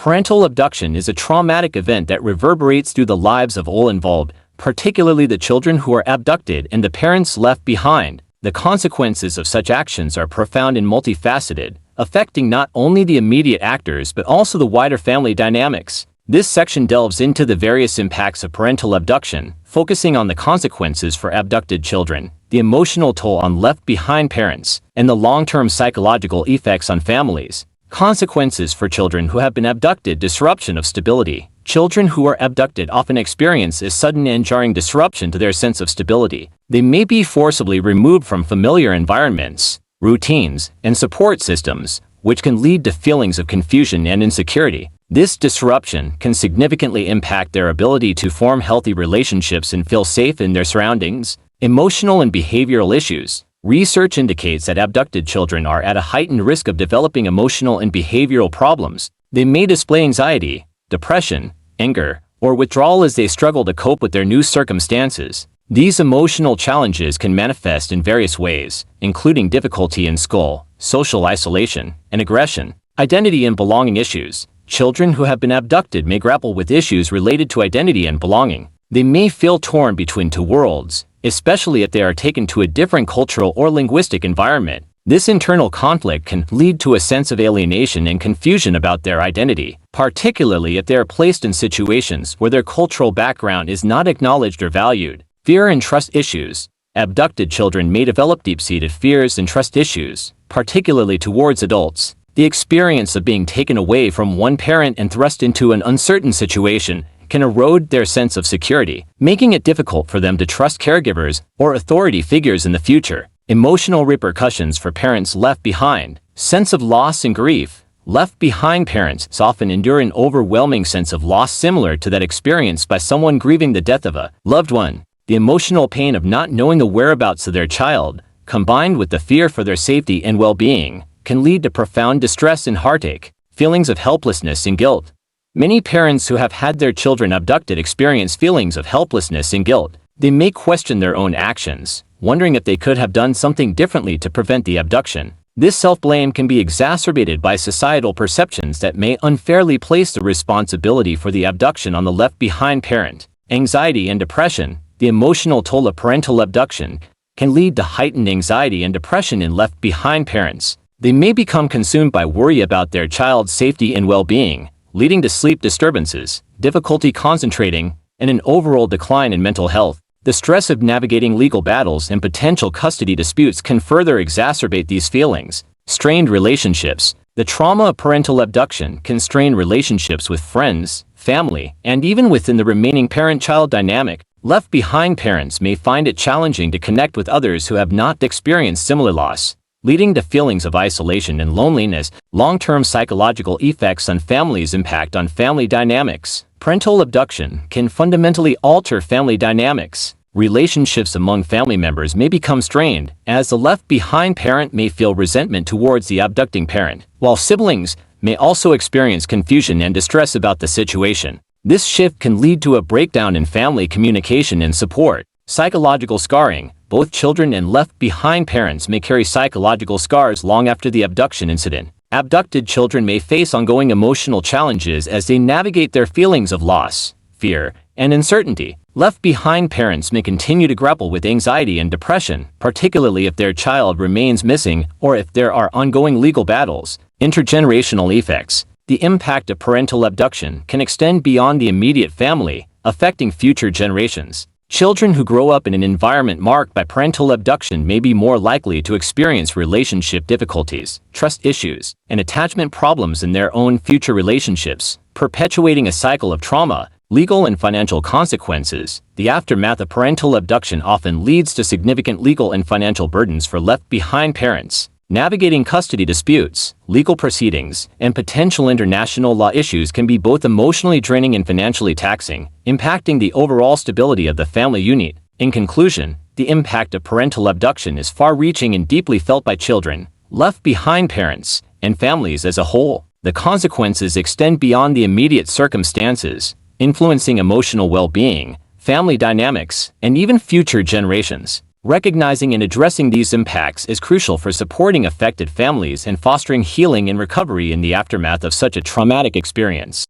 Parental abduction is a traumatic event that reverberates through the lives of all involved, particularly the children who are abducted and the parents left behind. The consequences of such actions are profound and multifaceted, affecting not only the immediate actors but also the wider family dynamics. This section delves into the various impacts of parental abduction, focusing on the consequences for abducted children, the emotional toll on left-behind parents, and the long-term psychological effects on families. Consequences for children who have been abducted: disruption of stability. Children who are abducted often experience a sudden and jarring disruption to their sense of stability. They may be forcibly removed from familiar environments, routines, and support systems, which can lead to feelings of confusion and insecurity. This disruption can significantly impact their ability to form healthy relationships and feel safe in their surroundings. Emotional and behavioral issues. Research indicates that abducted children are at a heightened risk of developing emotional and behavioral problems. They may display anxiety, depression, anger, or withdrawal as they struggle to cope with their new circumstances. These emotional challenges can manifest in various ways, including difficulty in school, social isolation, and aggression. Identity and belonging issues. Children who have been abducted may grapple with issues related to identity and belonging. They may feel torn between two worlds, especially if they are taken to a different cultural or linguistic environment. This internal conflict can lead to a sense of alienation and confusion about their identity, particularly if they are placed in situations where their cultural background is not acknowledged or valued. Fear and trust issues. Abducted children may develop deep-seated fears and trust issues, particularly towards adults. The experience of being taken away from one parent and thrust into an uncertain situation can erode their sense of security, making it difficult for them to trust caregivers or authority figures in the future. Emotional repercussions for parents left behind. Sense of loss and grief. Left behind parents often endure an overwhelming sense of loss similar to that experienced by someone grieving the death of a loved one. The emotional pain of not knowing the whereabouts of their child, combined with the fear for their safety and well-being, can lead to profound distress and heartache. Feelings of helplessness and guilt. Many parents who have had their children abducted experience feelings of helplessness and guilt. They may question their own actions, wondering if they could have done something differently to prevent the abduction. This self-blame can be exacerbated by societal perceptions that may unfairly place the responsibility for the abduction on the left-behind parent. Anxiety and depression. The emotional toll of parental abduction can lead to heightened anxiety and depression in left-behind parents. They may become consumed by worry about their child's safety and well-being, leading to sleep disturbances, difficulty concentrating, and an overall decline in mental health. The stress of navigating legal battles and potential custody disputes can further exacerbate these feelings. Strained relationships. The trauma of parental abduction can strain relationships with friends, family, and even within the remaining parent-child dynamic. Left-behind parents may find it challenging to connect with others who have not experienced similar loss, leading to feelings of isolation and loneliness. Long-term psychological effects on families. Impact on family dynamics. Parental abduction can fundamentally alter family dynamics. Relationships among family members may become strained, as the left-behind parent may feel resentment towards the abducting parent, while siblings may also experience confusion and distress about the situation. This shift can lead to a breakdown in family communication and support. Psychological scarring. Both children and left-behind parents may carry psychological scars long after the abduction incident. Abducted children may face ongoing emotional challenges as they navigate their feelings of loss, fear, and uncertainty. Left-behind parents may continue to grapple with anxiety and depression, particularly if their child remains missing or if there are ongoing legal battles. Intergenerational effects. The impact of parental abduction can extend beyond the immediate family, affecting future generations. Children who grow up in an environment marked by parental abduction may be more likely to experience relationship difficulties, trust issues, and attachment problems in their own future relationships, perpetuating a cycle of trauma. Legal and financial consequences. The aftermath of parental abduction often leads to significant legal and financial burdens for left-behind parents. Navigating custody disputes, legal proceedings, and potential international law issues can be both emotionally draining and financially taxing, impacting the overall stability of the family unit. In conclusion, the impact of parental abduction is far-reaching and deeply felt by children, left-behind parents, and families as a whole. The consequences extend beyond the immediate circumstances, influencing emotional well-being, family dynamics, and even future generations. Recognizing and addressing these impacts is crucial for supporting affected families and fostering healing and recovery in the aftermath of such a traumatic experience.